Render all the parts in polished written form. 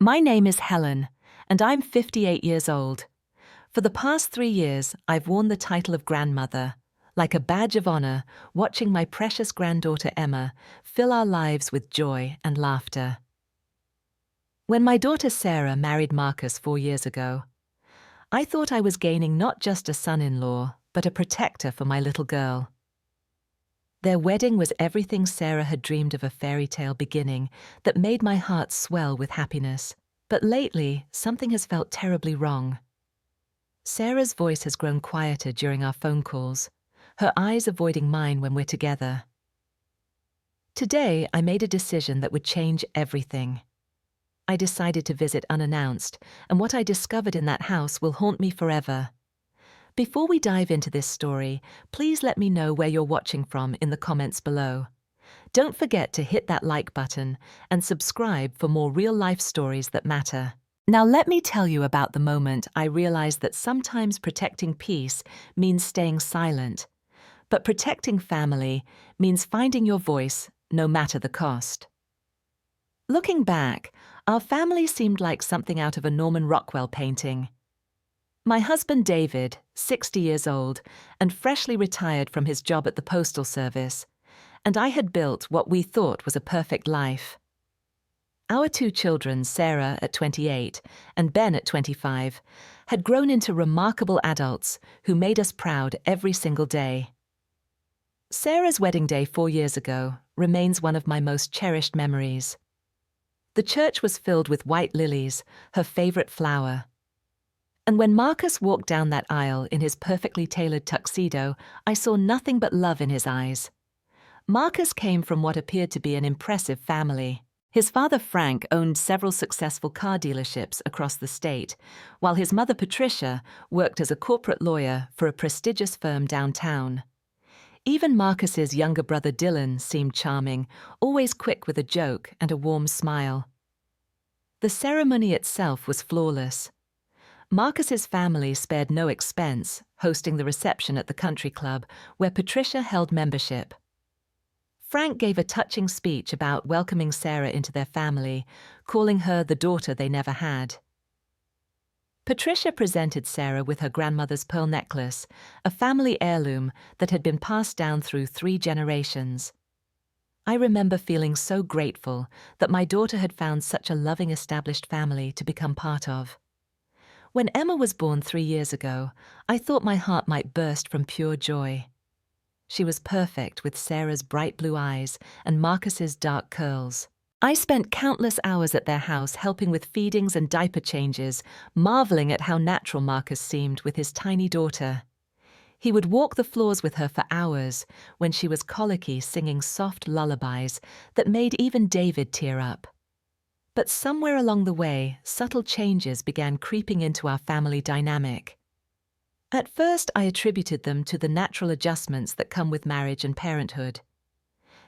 My name is Helen, and I'm 58 years old. For the past 3 years, I've worn the title of grandmother, like a badge of honor, watching my precious granddaughter Emma fill our lives with joy and laughter. When my daughter Sarah married Marcus 4 years ago, I thought I was gaining not just a son-in-law, but a protector for my little girl. Their wedding was everything Sarah had dreamed of, a fairy tale beginning that made my heart swell with happiness. But lately, something has felt terribly wrong. Sarah's voice has grown quieter during our phone calls, her eyes avoiding mine when we're together. Today, I made a decision that would change everything. I decided to visit unannounced, and what I discovered in that house will haunt me forever. Before we dive into this story, please let me know where you're watching from in the comments below. Don't forget to hit that like button and subscribe for more real-life stories that matter. Now let me tell you about the moment I realized that sometimes protecting peace means staying silent, but protecting family means finding your voice no matter the cost. Looking back, our family seemed like something out of a Norman Rockwell painting. My husband David, 60 years old, and freshly retired from his job at the Postal Service, and I had built what we thought was a perfect life. Our 2 children, Sarah at 28 and Ben at 25, had grown into remarkable adults who made us proud every single day. Sarah's wedding day 4 years ago remains one of my most cherished memories. The church was filled with white lilies, her favorite flower. And when Marcus walked down that aisle in his perfectly tailored tuxedo, I saw nothing but love in his eyes. Marcus came from what appeared to be an impressive family. His father Frank owned several successful car dealerships across the state, while his mother Patricia worked as a corporate lawyer for a prestigious firm downtown. Even Marcus's younger brother Dylan seemed charming, always quick with a joke and a warm smile. The ceremony itself was flawless. Marcus's family spared no expense, hosting the reception at the country club where Patricia held membership. Frank gave a touching speech about welcoming Sarah into their family, calling her the daughter they never had. Patricia presented Sarah with her grandmother's pearl necklace, a family heirloom that had been passed down through 3 generations. I remember feeling so grateful that my daughter had found such a loving established family to become part of. When Emma was born 3 years ago, I thought my heart might burst from pure joy. She was perfect with Sarah's bright blue eyes and Marcus's dark curls. I spent countless hours at their house helping with feedings and diaper changes, marveling at how natural Marcus seemed with his tiny daughter. He would walk the floors with her for hours when she was colicky, singing soft lullabies that made even David tear up. But somewhere along the way, subtle changes began creeping into our family dynamic. At first, I attributed them to the natural adjustments that come with marriage and parenthood.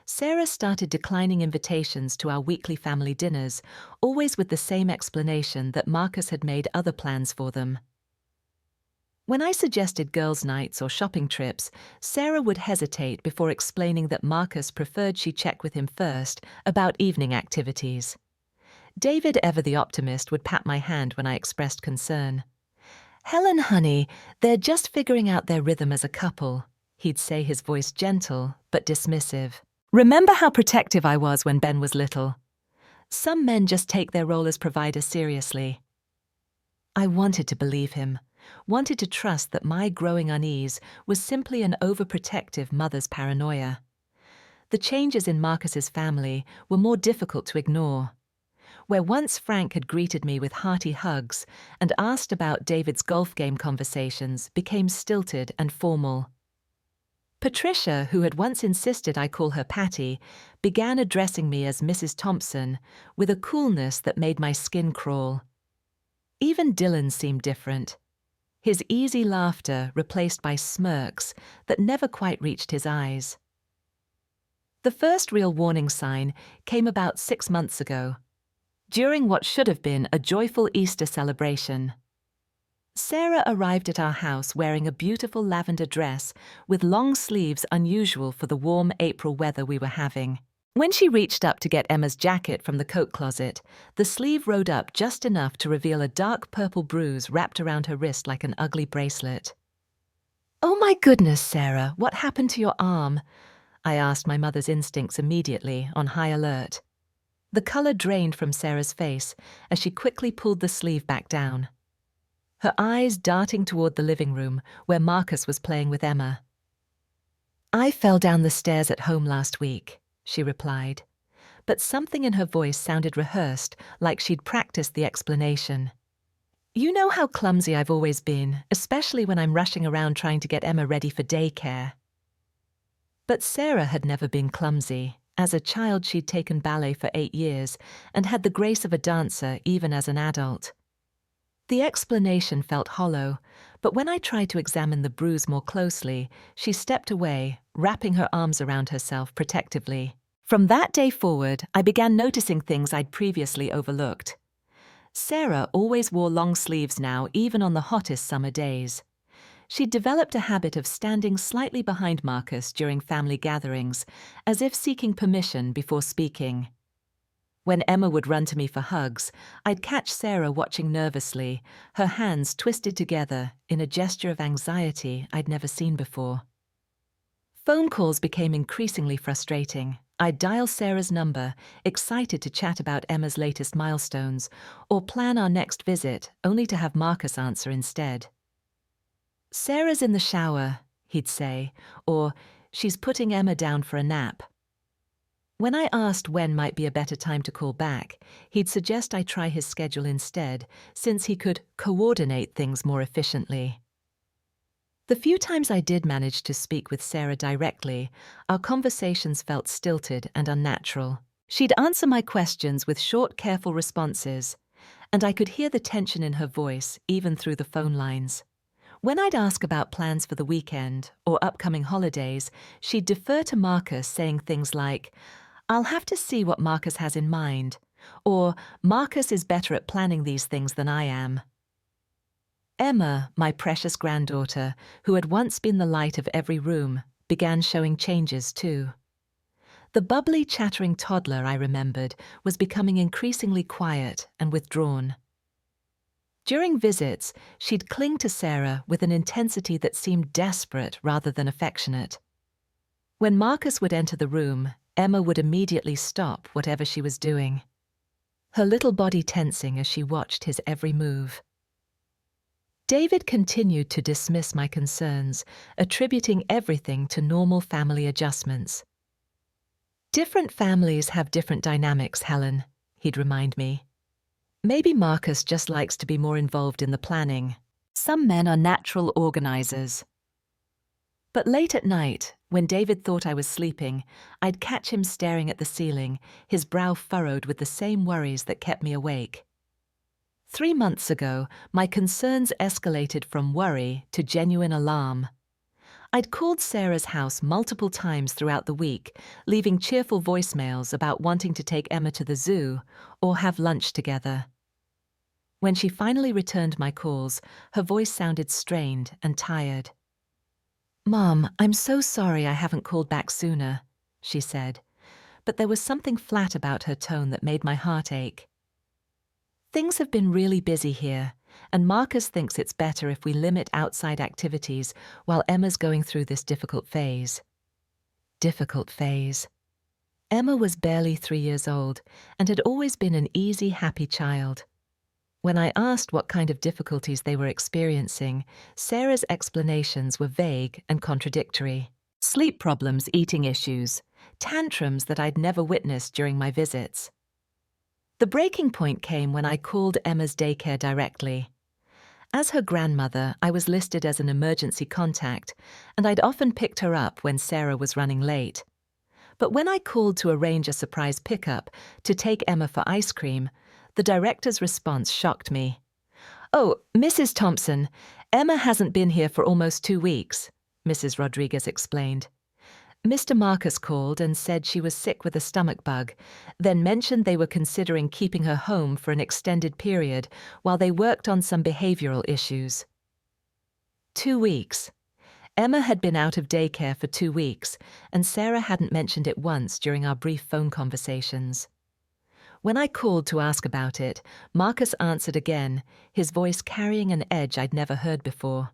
Sarah started declining invitations to our weekly family dinners, always with the same explanation that Marcus had made other plans for them. When I suggested girls' nights or shopping trips, Sarah would hesitate before explaining that Marcus preferred she check with him first about evening activities. David, ever the optimist, would pat my hand when I expressed concern. "Helen, honey, they're just figuring out their rhythm as a couple," he'd say, his voice gentle but dismissive. Remember how protective I was when Ben was little? Some men just take their role as provider seriously. I wanted to believe him, wanted to trust that my growing unease was simply an overprotective mother's paranoia. The changes in Marcus's family were more difficult to ignore. Where once Frank had greeted me with hearty hugs and asked about David's golf game conversations became stilted and formal. Patricia, who had once insisted I call her Patty, began addressing me as Mrs. Thompson with a coolness that made my skin crawl. Even Dylan seemed different. His easy laughter replaced by smirks that never quite reached his eyes. The first real warning sign came about 6 months ago, during what should have been a joyful Easter celebration. Sarah arrived at our house wearing a beautiful lavender dress with long sleeves unusual for the warm April weather we were having. When she reached up to get Emma's jacket from the coat closet, the sleeve rode up just enough to reveal a dark purple bruise wrapped around her wrist like an ugly bracelet. "Oh my goodness, Sarah, what happened to your arm?" I asked my mother's instincts immediately, on high alert. The color drained from Sarah's face as she quickly pulled the sleeve back down, her eyes darting toward the living room where Marcus was playing with Emma. "I fell down the stairs at home last week," she replied, but something in her voice sounded rehearsed, like she'd practiced the explanation. "You know how clumsy I've always been, especially when I'm rushing around trying to get Emma ready for daycare." But Sarah had never been clumsy. As a child, she'd taken ballet for 8 years and had the grace of a dancer even as an adult. The explanation felt hollow, but when I tried to examine the bruise more closely, she stepped away, wrapping her arms around herself protectively. From that day forward, I began noticing things I'd previously overlooked. Sarah always wore long sleeves now, even on the hottest summer days. She'd developed a habit of standing slightly behind Marcus during family gatherings, as if seeking permission before speaking. When Emma would run to me for hugs, I'd catch Sarah watching nervously, her hands twisted together in a gesture of anxiety I'd never seen before. Phone calls became increasingly frustrating. I'd dial Sarah's number, excited to chat about Emma's latest milestones, or plan our next visit, only to have Marcus answer instead. "Sarah's in the shower," he'd say, or "she's putting Emma down for a nap." When I asked when might be a better time to call back, he'd suggest I try his schedule instead, since he could coordinate things more efficiently. The few times I did manage to speak with Sarah directly, our conversations felt stilted and unnatural. She'd answer my questions with short, careful responses, and I could hear the tension in her voice even through the phone lines. When I'd ask about plans for the weekend or upcoming holidays, she'd defer to Marcus, saying things like, "I'll have to see what Marcus has in mind," or "Marcus is better at planning these things than I am." Emma, my precious granddaughter, who had once been the light of every room, began showing changes too. The bubbly, chattering toddler, I remembered, was becoming increasingly quiet and withdrawn. During visits, she'd cling to Sarah with an intensity that seemed desperate rather than affectionate. When Marcus would enter the room, Emma would immediately stop whatever she was doing, her little body tensing as she watched his every move. David continued to dismiss my concerns, attributing everything to normal family adjustments. "Different families have different dynamics, Helen," he'd remind me. "Maybe Marcus just likes to be more involved in the planning. Some men are natural organizers." But late at night, when David thought I was sleeping, I'd catch him staring at the ceiling, his brow furrowed with the same worries that kept me awake. 3 months ago, my concerns escalated from worry to genuine alarm. I'd called Sarah's house multiple times throughout the week, leaving cheerful voicemails about wanting to take Emma to the zoo or have lunch together. When she finally returned my calls, her voice sounded strained and tired. "Mom, I'm so sorry I haven't called back sooner," she said, but there was something flat about her tone that made my heart ache. "Things have been really busy here, and Marcus thinks it's better if we limit outside activities while Emma's going through this difficult phase." Difficult phase. Emma was barely 3 years old and had always been an easy, happy child. When I asked what kind of difficulties they were experiencing, Sarah's explanations were vague and contradictory. Sleep problems, eating issues, tantrums that I'd never witnessed during my visits. The breaking point came when I called Emma's daycare directly. As her grandmother, I was listed as an emergency contact, and I'd often picked her up when Sarah was running late. But when I called to arrange a surprise pickup to take Emma for ice cream, the director's response shocked me. "Oh, Mrs. Thompson, Emma hasn't been here for almost 2 weeks," Mrs. Rodriguez explained. "Mr. Marcus called and said she was sick with a stomach bug, then mentioned they were considering keeping her home for an extended period while they worked on some behavioral issues." 2 weeks. Emma had been out of daycare for 2 weeks, and Sarah hadn't mentioned it once during our brief phone conversations. When I called to ask about it, Marcus answered again, his voice carrying an edge I'd never heard before.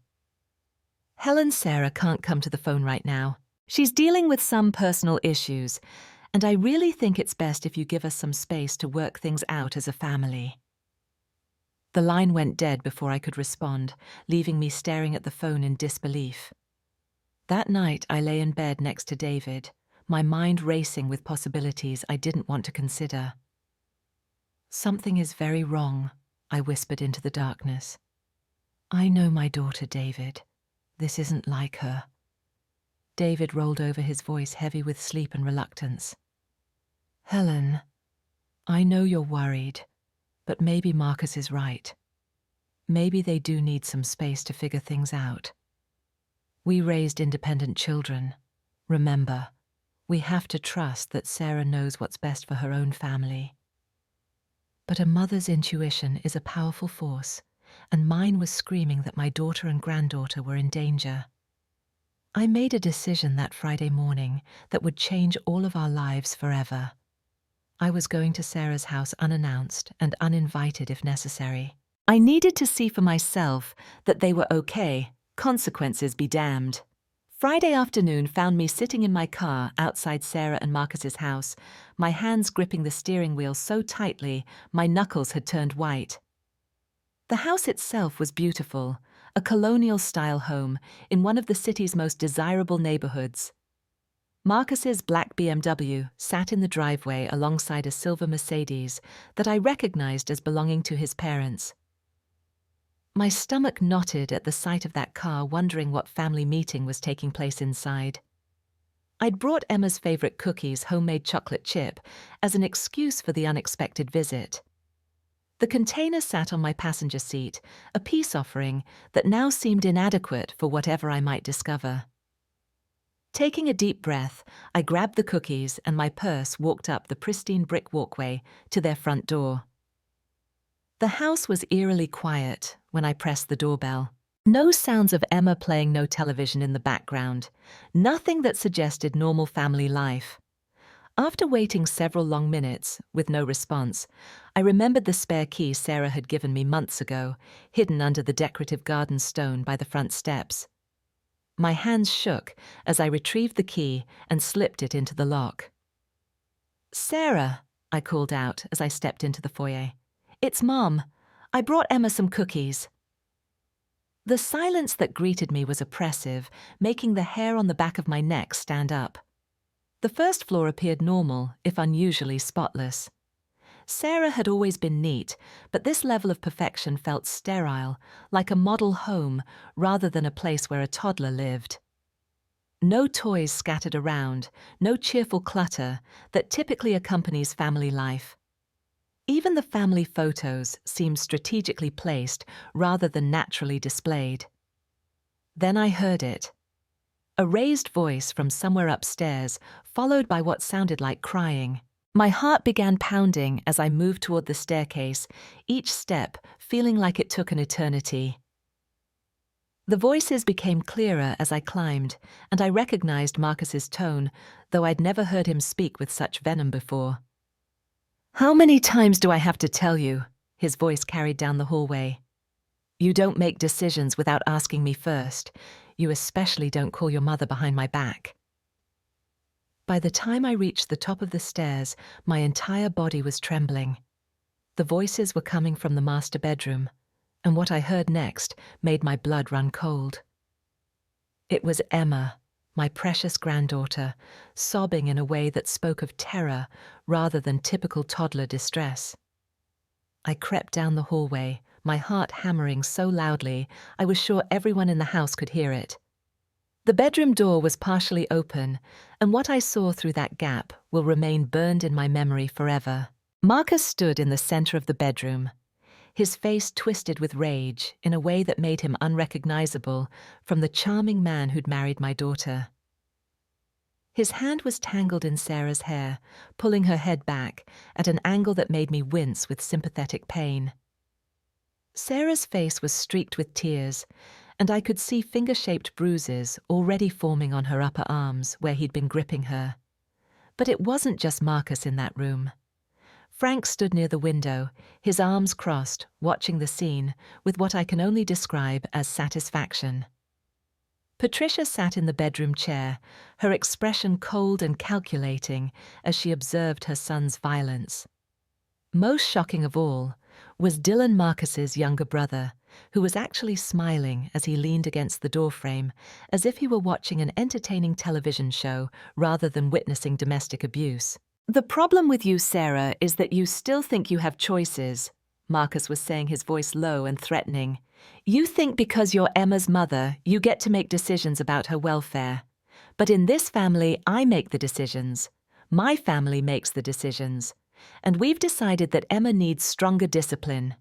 Helen Sarah can't come to the phone right now. She's dealing with some personal issues, and I really think it's best if you give us some space to work things out as a family. The line went dead before I could respond, leaving me staring at the phone in disbelief. That night I lay in bed next to David, my mind racing with possibilities I didn't want to consider. "Something is very wrong," I whispered into the darkness. "I know my daughter, David. This isn't like her." David rolled over, his voice heavy with sleep and reluctance. "Helen, I know you're worried, but maybe Marcus is right. Maybe they do need some space to figure things out. We raised independent children. Remember, we have to trust that Sarah knows what's best for her own family. But a mother's intuition is a powerful force, and mine was screaming that my daughter and granddaughter were in danger. I made a decision that Friday morning that would change all of our lives forever. I was going to Sarah's house unannounced and uninvited if necessary. I needed to see for myself that they were okay, consequences be damned. Friday afternoon found me sitting in my car outside Sarah and Marcus's house, my hands gripping the steering wheel so tightly my knuckles had turned white. The house itself was beautiful, a colonial-style home in one of the city's most desirable neighborhoods. Marcus's black BMW sat in the driveway alongside a silver Mercedes that I recognized as belonging to his parents. My stomach knotted at the sight of that car, wondering what family meeting was taking place inside. I'd brought Emma's favorite cookies, homemade chocolate chip, as an excuse for the unexpected visit. The container sat on my passenger seat, a peace offering that now seemed inadequate for whatever I might discover. Taking a deep breath, I grabbed the cookies and my purse walked up the pristine brick walkway to their front door. The house was eerily quiet when I pressed the doorbell. No sounds of Emma playing, no television in the background, nothing that suggested normal family life. After waiting several long minutes, with no response, I remembered the spare key Sarah had given me months ago, hidden under the decorative garden stone by the front steps. My hands shook as I retrieved the key and slipped it into the lock. "Sarah," I called out as I stepped into the foyer. "It's Mom. I brought Emma some cookies." The silence that greeted me was oppressive, making the hair on the back of my neck stand up. The first floor appeared normal, if unusually spotless. Sarah had always been neat, but this level of perfection felt sterile, like a model home rather than a place where a toddler lived. No toys scattered around, no cheerful clutter that typically accompanies family life. Even the family photos seemed strategically placed rather than naturally displayed. Then I heard it. A raised voice from somewhere upstairs, followed by what sounded like crying. My heart began pounding as I moved toward the staircase, each step feeling like it took an eternity. The voices became clearer as I climbed, and I recognized Marcus's tone, though I'd never heard him speak with such venom before. "How many times do I have to tell you?" His voice carried down the hallway. "You don't make decisions without asking me first. You especially don't call your mother behind my back." By the time I reached the top of the stairs, my entire body was trembling. The voices were coming from the master bedroom, and what I heard next made my blood run cold. It was Emma, my precious granddaughter, sobbing in a way that spoke of terror rather than typical toddler distress. I crept down the hallway, my heart hammering so loudly I was sure everyone in the house could hear it. The bedroom door was partially open, and what I saw through that gap will remain burned in my memory forever. Marcus stood in the center of the bedroom, his face twisted with rage in a way that made him unrecognizable from the charming man who'd married my daughter. His hand was tangled in Sarah's hair, pulling her head back at an angle that made me wince with sympathetic pain. Sarah's face was streaked with tears, and I could see finger-shaped bruises already forming on her upper arms where he'd been gripping her. But it wasn't just Marcus in that room. Frank stood near the window, his arms crossed, watching the scene with what I can only describe as satisfaction. Patricia sat in the bedroom chair, her expression cold and calculating as she observed her son's violence. Most shocking of all was Dylan Marcus's younger brother, who was actually smiling as he leaned against the doorframe, as if he were watching an entertaining television show rather than witnessing domestic abuse. "The problem with you, Sarah, is that you still think you have choices," Marcus was saying, his voice low and threatening. "You think because you're Emma's mother, you get to make decisions about her welfare. But in this family, I make the decisions. My family makes the decisions. And we've decided that Emma needs stronger discipline."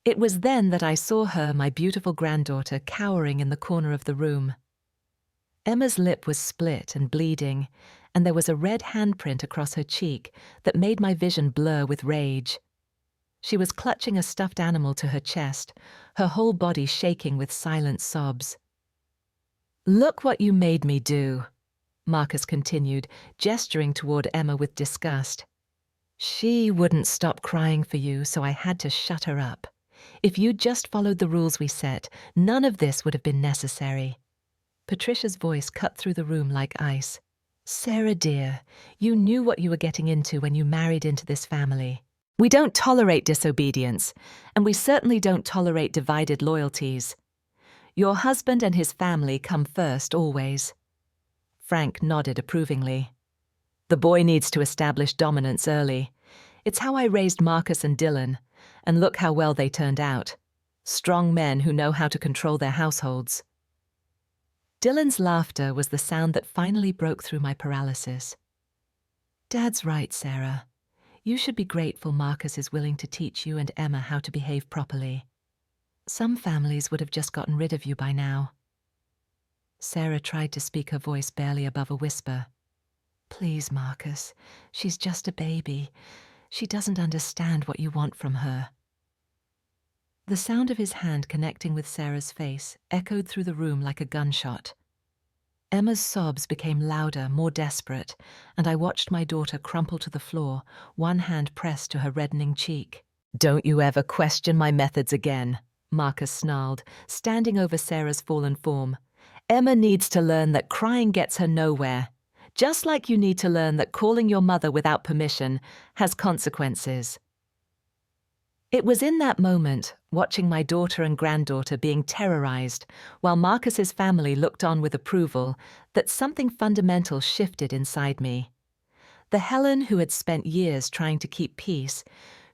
It was then that I saw her, my beautiful granddaughter, cowering in the corner of the room. Emma's lip was split and bleeding, and there was a red handprint across her cheek that made my vision blur with rage. She was clutching a stuffed animal to her chest, her whole body shaking with silent sobs. "Look what you made me do," Marcus continued, gesturing toward Emma with disgust. "She wouldn't stop crying for you, so I had to shut her up. If you'd just followed the rules we set, none of this would have been necessary." Patricia's voice cut through the room like ice. "Sarah dear, you knew what you were getting into when you married into this family. We don't tolerate disobedience, and we certainly don't tolerate divided loyalties. Your husband and his family come first, always." Frank nodded approvingly. "The boy needs to establish dominance early. It's how I raised Marcus and Dylan, and look how well they turned out. Strong men who know how to control their households." Dylan's laughter was the sound that finally broke through my paralysis. "Dad's right, Sarah. You should be grateful Marcus is willing to teach you and Emma how to behave properly. Some families would have just gotten rid of you by now." Sarah tried to speak, her voice barely above a whisper. "Please, Marcus, she's just a baby. She doesn't understand what you want from her." The sound of his hand connecting with Sarah's face echoed through the room like a gunshot. Emma's sobs became louder, more desperate, and I watched my daughter crumple to the floor, one hand pressed to her reddening cheek. "Don't you ever question my methods again," Marcus snarled, standing over Sarah's fallen form. "Emma needs to learn that crying gets her nowhere, just like you need to learn that calling your mother without permission has consequences." It was in that moment, watching my daughter and granddaughter being terrorized, while Marcus's family looked on with approval, that something fundamental shifted inside me. The Helen who had spent years trying to keep peace,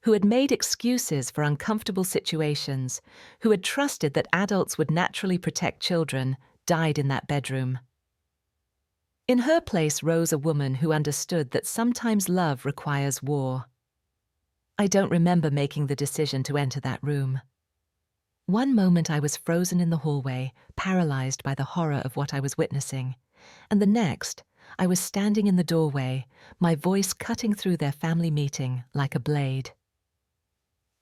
who had made excuses for uncomfortable situations, who had trusted that adults would naturally protect children, died in that bedroom. In her place rose a woman who understood that sometimes love requires war. I don't remember making the decision to enter that room. One moment I was frozen in the hallway, paralyzed by the horror of what I was witnessing, and the next, I was standing in the doorway, my voice cutting through their family meeting like a blade.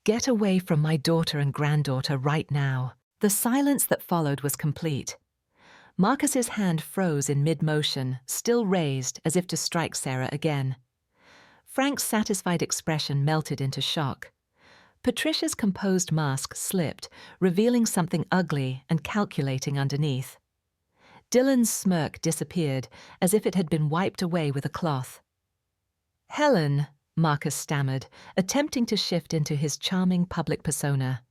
"Get away from my daughter and granddaughter right now." The silence that followed was complete. Marcus's hand froze in mid-motion, still raised as if to strike Sarah again. Frank's satisfied expression melted into shock. Patricia's composed mask slipped, revealing something ugly and calculating underneath. Dylan's smirk disappeared, as if it had been wiped away with a cloth. "Helen," Marcus stammered, attempting to shift into his charming public persona.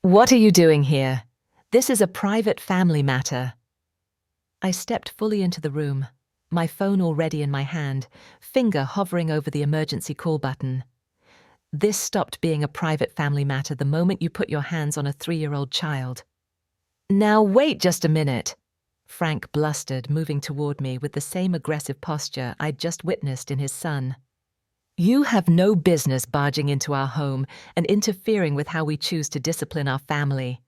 "What are you doing here? This is a private family matter." I stepped fully into the room, my phone already in my hand, finger hovering over the emergency call button. "This stopped being a private family matter the moment you put your hands on a 3-year-old child." "Now wait just a minute," Frank blustered, moving toward me with the same aggressive posture I'd just witnessed in his son. "You have no business barging into our home and interfering with how we choose to discipline our family."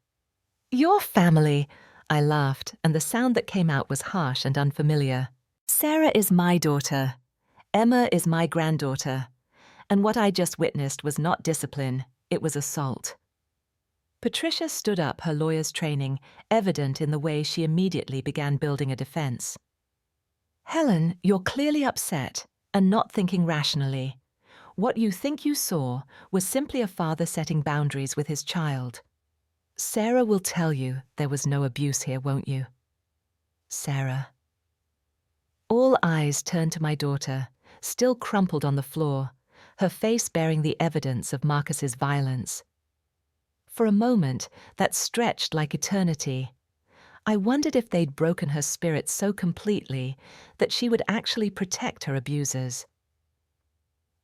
"Your family?" I laughed, and the sound that came out was harsh and unfamiliar. "Sarah is my daughter. Emma is my granddaughter. And what I just witnessed was not discipline, it was assault." Patricia stood up her lawyer's training, evident in the way she immediately began building a defense. Helen, you're clearly upset and not thinking rationally. What you think you saw was simply a father setting boundaries with his child. Sarah will tell you there was no abuse here, won't you? Sarah. All eyes turned to my daughter, still crumpled on the floor, her face bearing the evidence of Marcus's violence. For a moment, that stretched like eternity. I wondered if they'd broken her spirit so completely that she would actually protect her abusers.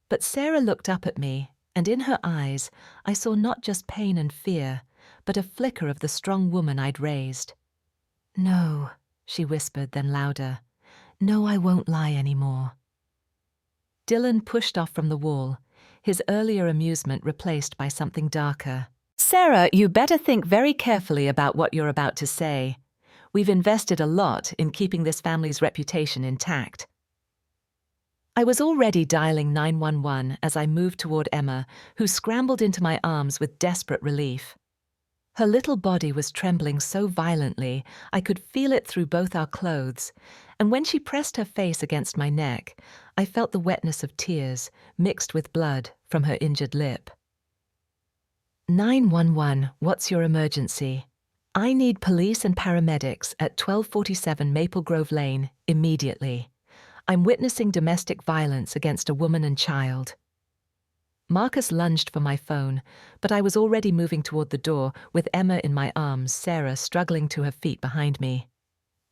But Sarah looked up at me, and in her eyes I saw not just pain and fear, but a flicker of the strong woman I'd raised. "No," she whispered, then louder. "No, I won't lie anymore." Dylan pushed off from the wall, his earlier amusement replaced by something darker. "Sarah, you better think very carefully about what you're about to say. We've invested a lot in keeping this family's reputation intact." I was already dialing 911 as I moved toward Emma, who scrambled into my arms with desperate relief. Her little body was trembling so violently I could feel it through both our clothes, and when she pressed her face against my neck, I felt the wetness of tears, mixed with blood, from her injured lip. 911, what's your emergency? I need police and paramedics at 1247 Maple Grove Lane, immediately. I'm witnessing domestic violence against a woman and child. Marcus lunged for my phone, but I was already moving toward the door, with Emma in my arms, Sarah struggling to her feet behind me.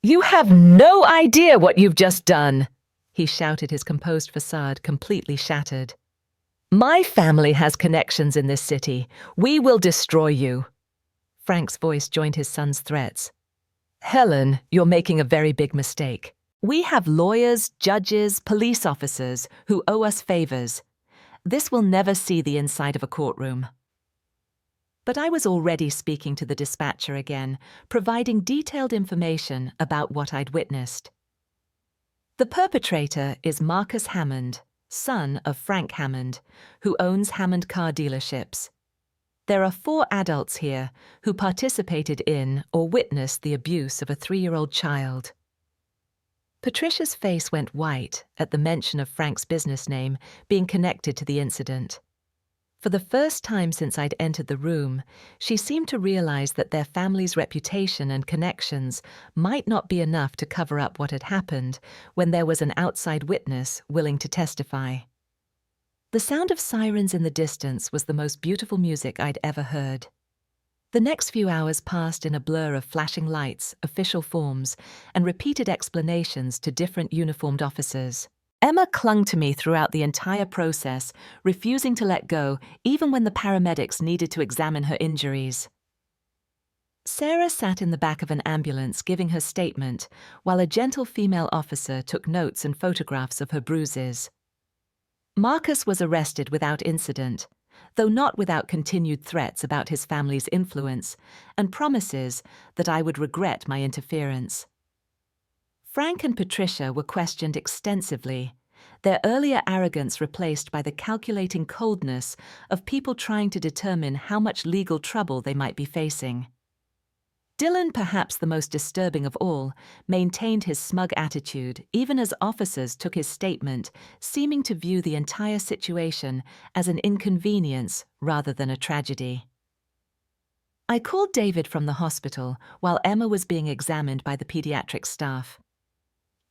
"You have no idea what you've just done!" he shouted, his composed facade completely shattered. "My family has connections in this city. We will destroy you." Frank's voice joined his son's threats. "Helen, you're making a very big mistake. We have lawyers, judges, police officers who owe us favors. This will never see the inside of a courtroom." But I was already speaking to the dispatcher again, providing detailed information about what I'd witnessed. The perpetrator is Marcus Hammond, son of Frank Hammond, who owns Hammond car dealerships. There are 4 adults here who participated in or witnessed the abuse of a 3-year-old child. Patricia's face went white at the mention of Frank's business name being connected to the incident. For the first time since I'd entered the room, she seemed to realize that their family's reputation and connections might not be enough to cover up what had happened when there was an outside witness willing to testify. The sound of sirens in the distance was the most beautiful music I'd ever heard. The next few hours passed in a blur of flashing lights, official forms, and repeated explanations to different uniformed officers. Emma clung to me throughout the entire process, refusing to let go even when the paramedics needed to examine her injuries. Sarah sat in the back of an ambulance giving her statement, while a gentle female officer took notes and photographs of her bruises. Marcus was arrested without incident, though not without continued threats about his family's influence and promises that I would regret my interference. Frank and Patricia were questioned extensively, their earlier arrogance replaced by the calculating coldness of people trying to determine how much legal trouble they might be facing. Dylan, perhaps the most disturbing of all, maintained his smug attitude even as officers took his statement, seeming to view the entire situation as an inconvenience rather than a tragedy. I called David from the hospital while Emma was being examined by the pediatric staff.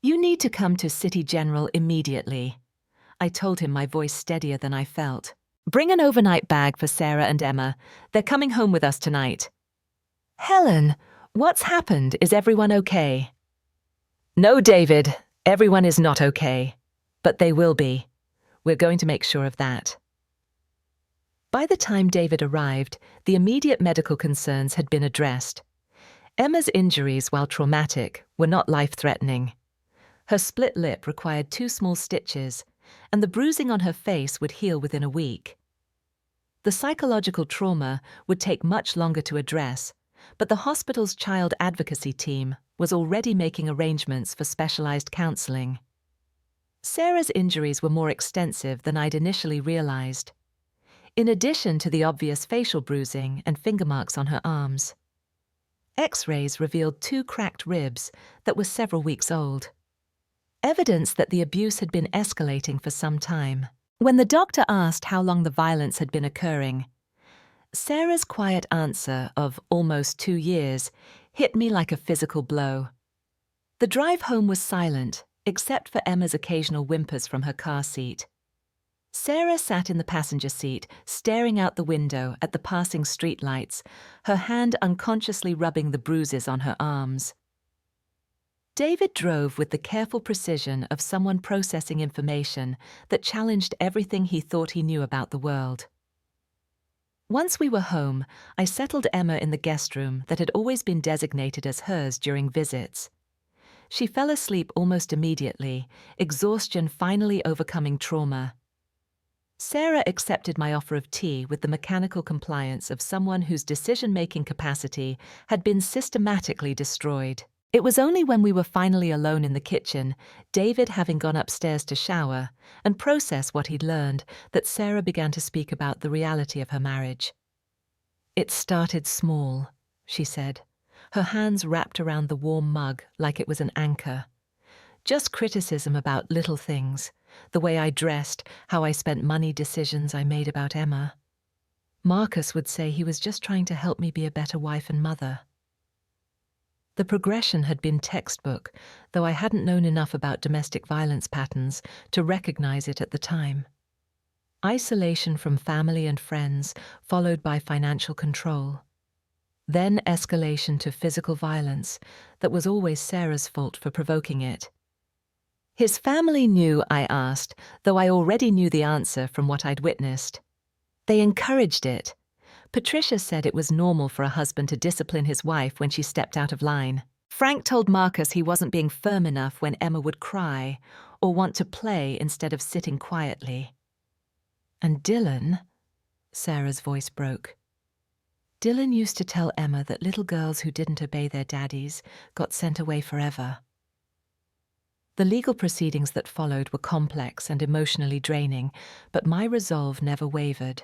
"You need to come to City General immediately," I told him, my voice steadier than I felt. "Bring an overnight bag for Sarah and Emma. They're coming home with us tonight." "Helen, what's happened? Is everyone okay?" "No, David, everyone is not okay. But they will be. We're going to make sure of that." By the time David arrived, the immediate medical concerns had been addressed. Emma's injuries, while traumatic, were not life-threatening. Her split lip required 2 small stitches, and the bruising on her face would heal within a week. The psychological trauma would take much longer to address, but the hospital's child advocacy team was already making arrangements for specialized counseling. Sarah's injuries were more extensive than I'd initially realized. in addition to the obvious facial bruising and finger marks on her arms. X-rays revealed 2 cracked ribs that were several weeks old. Evidence that the abuse had been escalating for some time. When the doctor asked how long the violence had been occurring, Sarah's quiet answer of almost 2 years hit me like a physical blow. The drive home was silent, except for Emma's occasional whimpers from her car seat. Sarah sat in the passenger seat, staring out the window at the passing streetlights, her hand unconsciously rubbing the bruises on her arms. David drove with the careful precision of someone processing information that challenged everything he thought he knew about the world. Once we were home, I settled Emma in the guest room that had always been designated as hers during visits. She fell asleep almost immediately, exhaustion finally overcoming trauma. Sarah accepted my offer of tea with the mechanical compliance of someone whose decision-making capacity had been systematically destroyed. It was only when we were finally alone in the kitchen, David having gone upstairs to shower and process what he'd learned, that Sarah began to speak about the reality of her marriage. "It started small," she said, her hands wrapped around the warm mug like it was an anchor. "Just criticism about little things, the way I dressed, how I spent money, decisions I made about Emma. Marcus would say he was just trying to help me be a better wife and mother." The progression had been textbook, though I hadn't known enough about domestic violence patterns to recognize it at the time. Isolation from family and friends, followed by financial control. Then escalation to physical violence that was always Sarah's fault for provoking it. His family knew, I asked, though I already knew the answer from what I'd witnessed. They encouraged it. Patricia said it was normal for a husband to discipline his wife when she stepped out of line. Frank told Marcus he wasn't being firm enough when Emma would cry or want to play instead of sitting quietly. And Dylan, Sarah's voice broke. Dylan used to tell Emma that little girls who didn't obey their daddies got sent away forever. The legal proceedings that followed were complex and emotionally draining, but my resolve never wavered.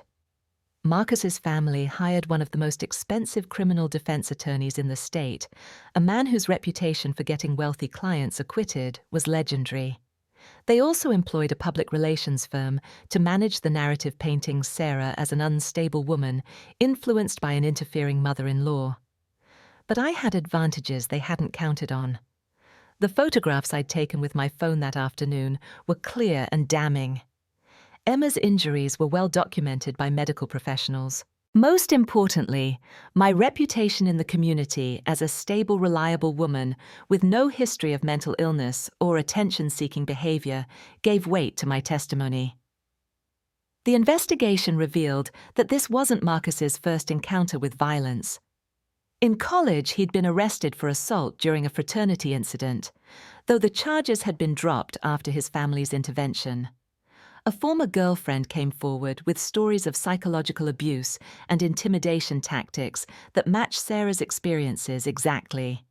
Marcus's family hired one of the most expensive criminal defense attorneys in the state, a man whose reputation for getting wealthy clients acquitted was legendary. They also employed a public relations firm to manage the narrative painting Sarah as an unstable woman, influenced by an interfering mother-in-law. But I had advantages they hadn't counted on. The photographs I'd taken with my phone that afternoon were clear and damning. Emma's injuries were well documented by medical professionals. Most importantly, my reputation in the community as a stable, reliable woman with no history of mental illness or attention-seeking behavior gave weight to my testimony. The investigation revealed that this wasn't Marcus's first encounter with violence. In college, he'd been arrested for assault during a fraternity incident, though the charges had been dropped after his family's intervention. A former girlfriend came forward with stories of psychological abuse and intimidation tactics that matched Sarah's experiences exactly.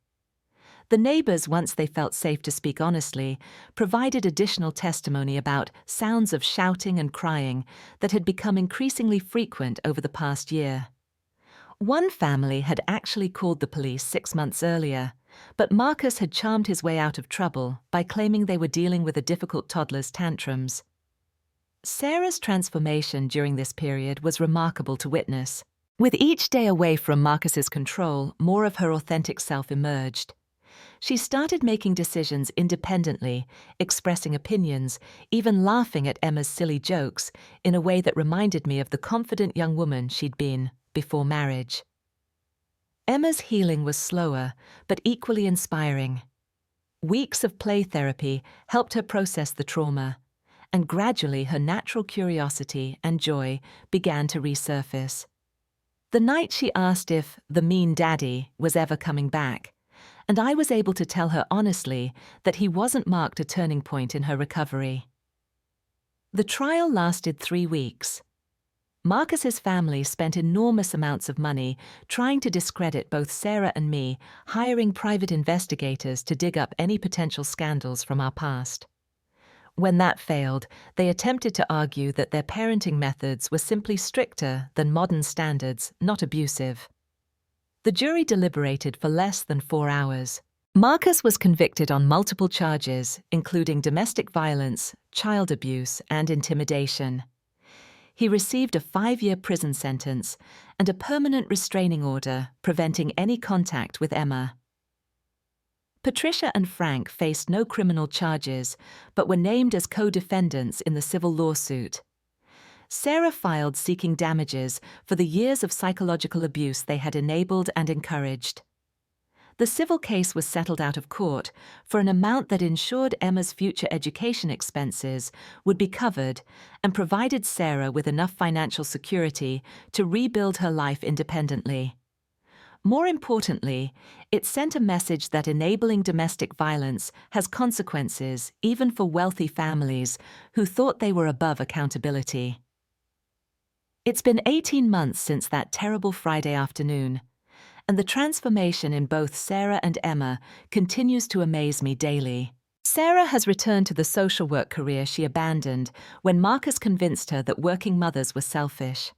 The neighbors, once they felt safe to speak honestly, provided additional testimony about sounds of shouting and crying that had become increasingly frequent over the past year. One family had actually called the police 6 months earlier, but Marcus had charmed his way out of trouble by claiming they were dealing with a difficult toddler's tantrums. Sarah's transformation during this period was remarkable to witness. With each day away from Marcus's control, more of her authentic self emerged. She started making decisions independently, expressing opinions, even laughing at Emma's silly jokes in a way that reminded me of the confident young woman she'd been before marriage. Emma's healing was slower, but equally inspiring. Weeks of play therapy helped her process the trauma, and gradually her natural curiosity and joy began to resurface. The night she asked if the mean daddy was ever coming back, and I was able to tell her honestly that he wasn't marked a turning point in her recovery. The trial lasted 3 weeks. Marcus's family spent enormous amounts of money trying to discredit both Sarah and me, hiring private investigators to dig up any potential scandals from our past. When that failed, they attempted to argue that their parenting methods were simply stricter than modern standards, not abusive. The jury deliberated for less than 4 hours. Marcus was convicted on multiple charges, including domestic violence, child abuse, and intimidation. He received a 5-year prison sentence and a permanent restraining order preventing any contact with Emma. Patricia and Frank faced no criminal charges, but were named as co-defendants in the civil lawsuit. Sarah filed seeking damages for the years of psychological abuse they had enabled and encouraged. The civil case was settled out of court for an amount that ensured Emma's future education expenses would be covered and provided Sarah with enough financial security to rebuild her life independently. More importantly, it sent a message that enabling domestic violence has consequences even for wealthy families who thought they were above accountability. It's been 18 months since that terrible Friday afternoon, and the transformation in both Sarah and Emma continues to amaze me daily. Sarah has returned to the social work career she abandoned when Marcus convinced her that working mothers were selfish.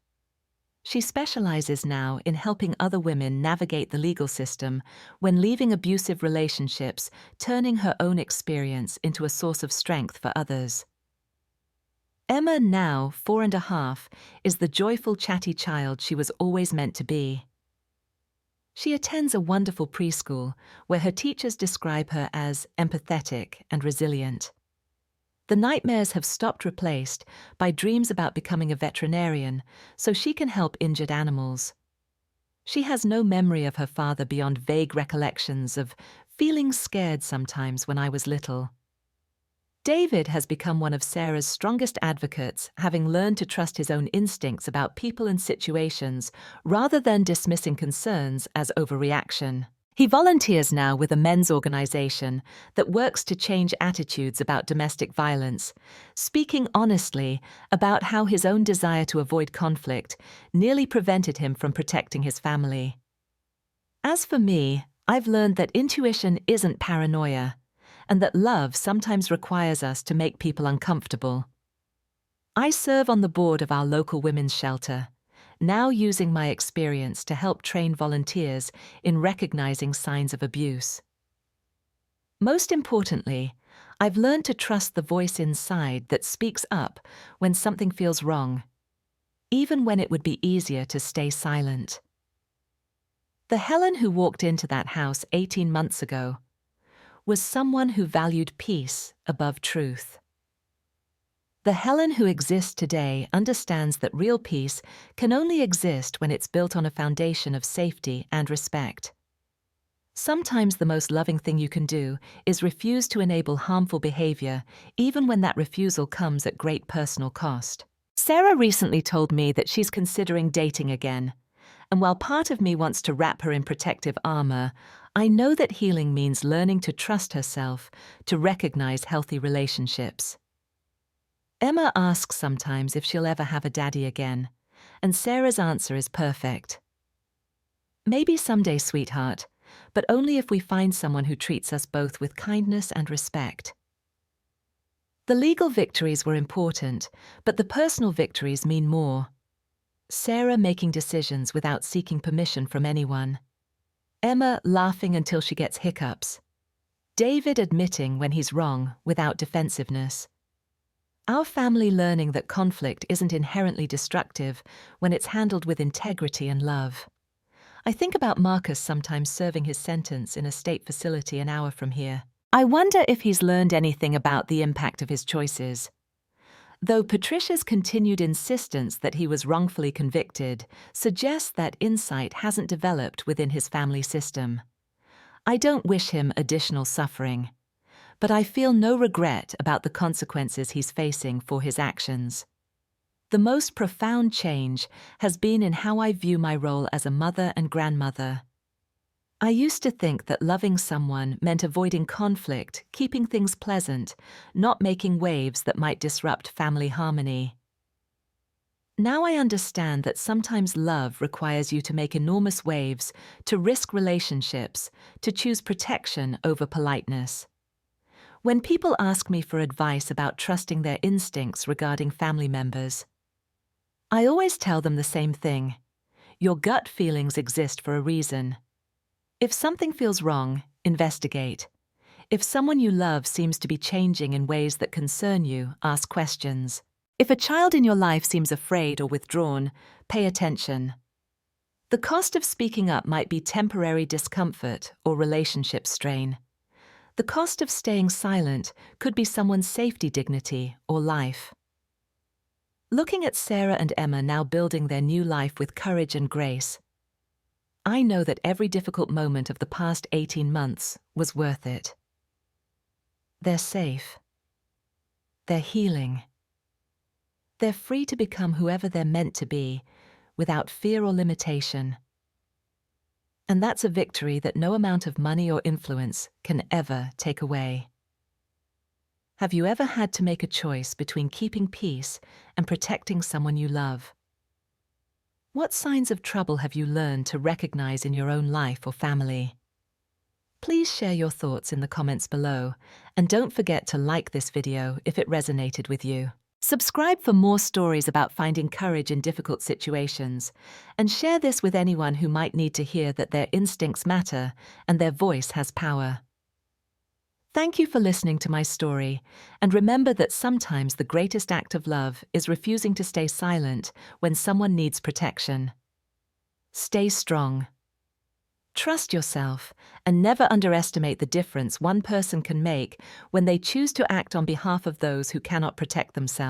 She specializes now in helping other women navigate the legal system when leaving abusive relationships, turning her own experience into a source of strength for others. Emma, now 4.5, is the joyful, chatty child she was always meant to be. She attends a wonderful preschool where her teachers describe her as empathetic and resilient. The nightmares have stopped, replaced by dreams about becoming a veterinarian so she can help injured animals. She has no memory of her father beyond vague recollections of feeling scared sometimes when I was little. David has become one of Sarah's strongest advocates, having learned to trust his own instincts about people and situations rather than dismissing concerns as overreaction. He volunteers now with a men's organization that works to change attitudes about domestic violence, speaking honestly about how his own desire to avoid conflict nearly prevented him from protecting his family. As for me, I've learned that intuition isn't paranoia, and that love sometimes requires us to make people uncomfortable. I serve on the board of our local women's shelter, now using my experience to help train volunteers in recognizing signs of abuse. Most importantly, I've learned to trust the voice inside that speaks up when something feels wrong, even when it would be easier to stay silent. The Helen who walked into that house 18 months ago was someone who valued peace above truth. The Helen who exists today understands that real peace can only exist when it's built on a foundation of safety and respect. Sometimes the most loving thing you can do is refuse to enable harmful behavior, even when that refusal comes at great personal cost. Sarah recently told me that she's considering dating again, and while part of me wants to wrap her in protective armor, I know that healing means learning to trust herself, to recognize healthy relationships. Emma asks sometimes if she'll ever have a daddy again, and Sarah's answer is perfect. Maybe someday, sweetheart, but only if we find someone who treats us both with kindness and respect. The legal victories were important, but the personal victories mean more. Sarah making decisions without seeking permission from anyone. Emma laughing until she gets hiccups. David admitting when he's wrong without defensiveness. Our family learning that conflict isn't inherently destructive when it's handled with integrity and love. I think about Marcus sometimes serving his sentence in a state facility an hour from here. I wonder if he's learned anything about the impact of his choices. Though Patricia's continued insistence that he was wrongfully convicted suggests that insight hasn't developed within his family system. I don't wish him additional suffering, but I feel no regret about the consequences he's facing for his actions. The most profound change has been in how I view my role as a mother and grandmother. I used to think that loving someone meant avoiding conflict, keeping things pleasant, not making waves that might disrupt family harmony. Now I understand that sometimes love requires you to make enormous waves, to risk relationships, to choose protection over politeness. When people ask me for advice about trusting their instincts regarding family members, I always tell them the same thing. Your gut feelings exist for a reason. If something feels wrong, investigate. If someone you love seems to be changing in ways that concern you, ask questions. If a child in your life seems afraid or withdrawn, pay attention. The cost of speaking up might be temporary discomfort or relationship strain. The cost of staying silent could be someone's safety, dignity, or life. Looking at Sarah and Emma now building their new life with courage and grace, I know that every difficult moment of the past 18 months was worth it. They're safe. They're healing. They're free to become whoever they're meant to be, without fear or limitation. And that's a victory that no amount of money or influence can ever take away. Have you ever had to make a choice between keeping peace and protecting someone you love? What signs of trouble have you learned to recognize in your own life or family? Please share your thoughts in the comments below, and don't forget to like this video if it resonated with you. Subscribe for more stories about finding courage in difficult situations, and share this with anyone who might need to hear that their instincts matter and their voice has power. Thank you for listening to my story, and remember that sometimes the greatest act of love is refusing to stay silent when someone needs protection. Stay strong. Trust yourself, and never underestimate the difference one person can make when they choose to act on behalf of those who cannot protect themselves.